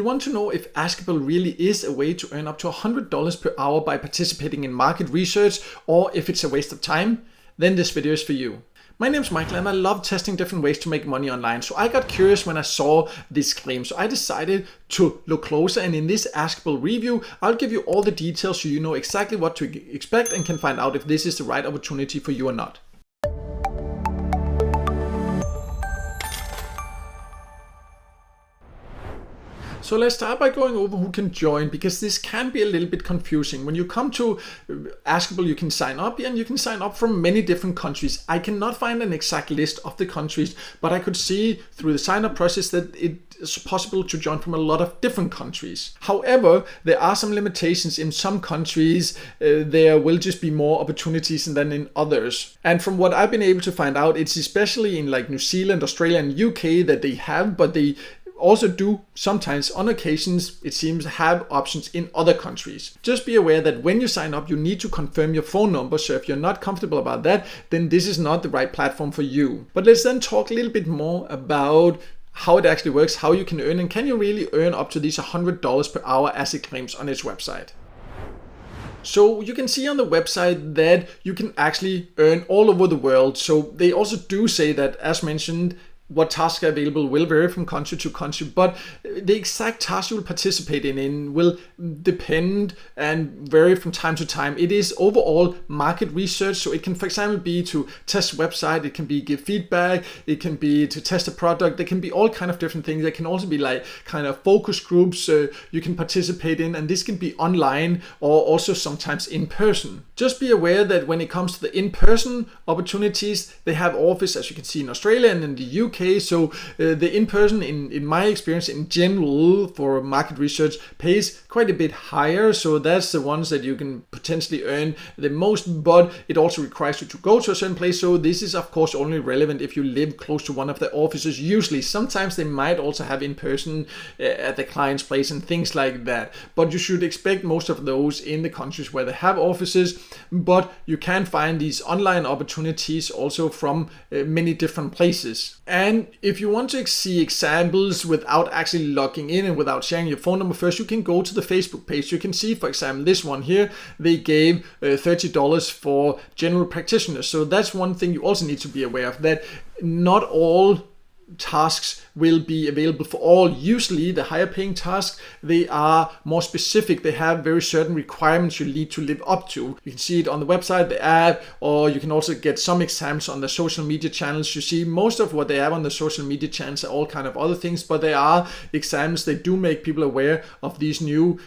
Do you want to know if Askable really is a way to earn up to $100 per hour by participating in market research, or if it's a waste of time? Then this video is for you. My name's Michael and I love testing different ways to make money online. So I got curious when I saw this claim. So I decided to look closer, and in this Askable review, I'll give you all the details so you know exactly what to expect and can find out if this is the right opportunity for you or not. So let's start by going over who can join, because this can be a little bit confusing. When you come to Askable, you can sign up and you can sign up from many different countries. I cannot find an exact list of the countries, but I could see through the sign up process that it's possible to join from a lot of different countries. However, there are some limitations. In some countries, there will just be more opportunities than in others. And from what I've been able to find out, it's especially in like New Zealand, Australia and UK that they have, but they also do sometimes, on occasions, it seems, have options in other countries. Just be aware that when you sign up, you need to confirm your phone number. So if you're not comfortable about that, then this is not the right platform for you. But let's then talk a little bit more about how it actually works, how you can earn, and can you really earn up to these $100 per hour as it claims on its website. So you can see on the website that you can actually earn all over the world. So they also do say that, as mentioned, what tasks are available will vary from country to country, but the exact task you will participate in will depend and vary from time to time. It is overall market research, so it can, for example, be to test a website, it can be give feedback, it can be to test a product, there can be all kind of different things. There can also be like kind of focus groups you can participate in, and this can be online or also sometimes in person. Just be aware that when it comes to the in-person opportunities, they have office, as you can see, in Australia and in the UK. So the in-person, in my experience in general for market research, pays quite a bit higher. So that's the ones that you can potentially earn the most, but it also requires you to go to a certain place. So this is of course only relevant if you live close to one of the offices. Usually, sometimes they might also have in-person at the client's place and things like that. But you should expect most of those in the countries where they have offices. But you can find these online opportunities also from many different places. And if you want to see examples without actually logging in and without sharing your phone number first, you can go to the Facebook page. You can see, for example, this one here, they gave $30 for general practitioners. So that's one thing you also need to be aware of, that not all tasks will be available for all. Usually the higher paying tasks, they are more specific. They have very certain requirements you need to live up to. You can see it on the website, the app, or you can also get some examples on the social media channels. You see most of what they have on the social media channels are all kind of other things, but there are examples. They do make people aware of these new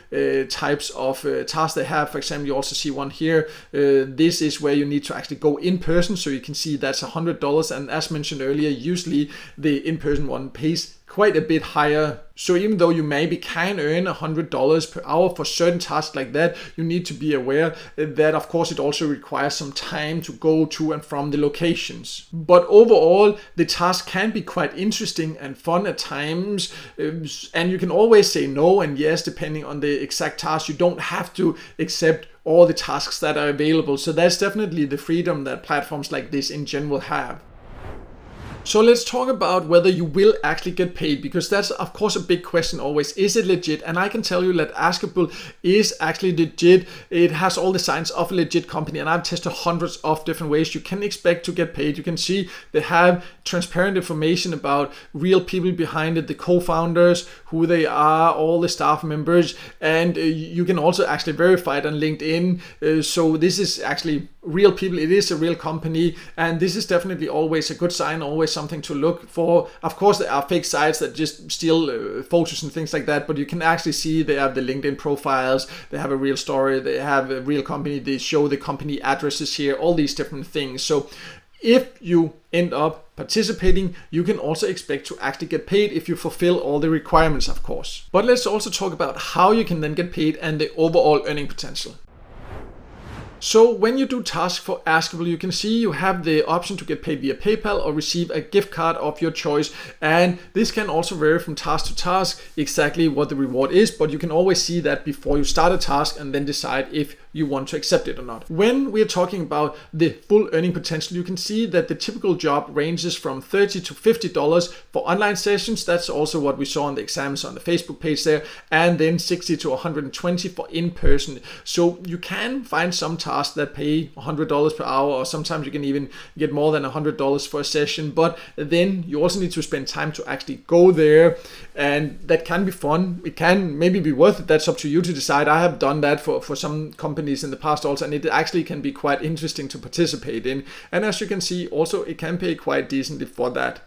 types of tasks they have. For example, you also see one here. This is where you need to actually go in person. So you can see that's $100. And as mentioned earlier, usually the in-person one pays quite a bit higher. So even though you maybe can earn $100 per hour for certain tasks like that, you need to be aware that of course it also requires some time to go to and from the locations. But overall, the task can be quite interesting and fun at times, and you can always say no and yes depending on the exact task. You don't have to accept all the tasks that are available. So that's definitely the freedom that platforms like this in general have. So let's talk about whether you will actually get paid, because that's of course a big question always. Is it legit? And I can tell you that Askable is actually legit. It has all the signs of a legit company, and I've tested hundreds of different ways you can expect to get paid. You can see they have transparent information about real people behind it, the co-founders, who they are, all the staff members, and you can also actually verify it on LinkedIn. So this is actually real people. It is a real company, and this is definitely always a good sign, always something to look for. Of course, there are fake sites that just steal photos and things like that, but you can actually see they have the LinkedIn profiles, they have a real story, they have a real company, they show the company addresses here, all these different things. So if you end up participating, you can also expect to actually get paid if you fulfill all the requirements, of course. But let's also talk about how you can then get paid and the overall earning potential. So when you do tasks for Askable, you can see you have the option to get paid via PayPal or receive a gift card of your choice. And this can also vary from task to task exactly what the reward is, but you can always see that before you start a task and then decide if you want to accept it or not. When we're talking about the full earning potential, you can see that the typical job ranges from $30 to $50 for online sessions. That's also what we saw on the exams on the Facebook page there, and then $60 to $120 for in-person. So you can find some tasks that pay $100 per hour, or sometimes you can even get more than $100 for a session, but then you also need to spend time to actually go there, and that can be fun. It can maybe be worth it. That's up to you to decide. I have done that for some companies in the past also, and it actually can be quite interesting to participate in. And as you can see, also it can pay quite decently for that.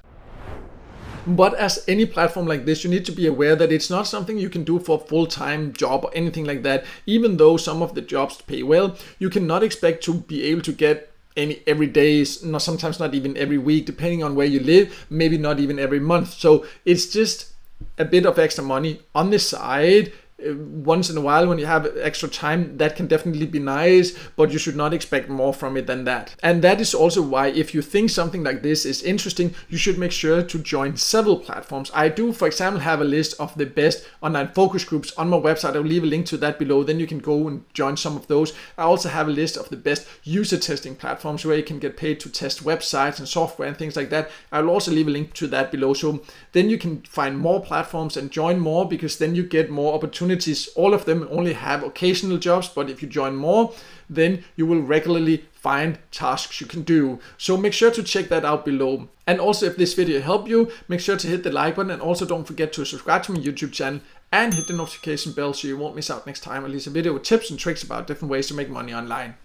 But as any platform like this, you need to be aware that it's not something you can do for a full-time job or anything like that. Even though some of the jobs pay well, you cannot expect to be able to get any every day, no, sometimes not even every week, depending on where you live, maybe not even every month. So it's just a bit of extra money on the side. Once in a while when you have extra time, that can definitely be nice, but you should not expect more from it than that. And that is also why, if you think something like this is interesting, you should make sure to join several platforms. I do, for example, have a list of the best online focus groups on my website. I'll leave a link to that below, then you can go and join some of those. I also have a list of the best user testing platforms where you can get paid to test websites and software and things like that. I'll also leave a link to that below, so then you can find more platforms and join more, because then you get more opportunities. All of them only have occasional jobs, but if you join more, then you will regularly find tasks you can do. So make sure to check that out below. And also, if this video helped you, make sure to hit the like button, and also don't forget to subscribe to my YouTube channel and hit the notification bell so you won't miss out next time I release a video with tips and tricks about different ways to make money online.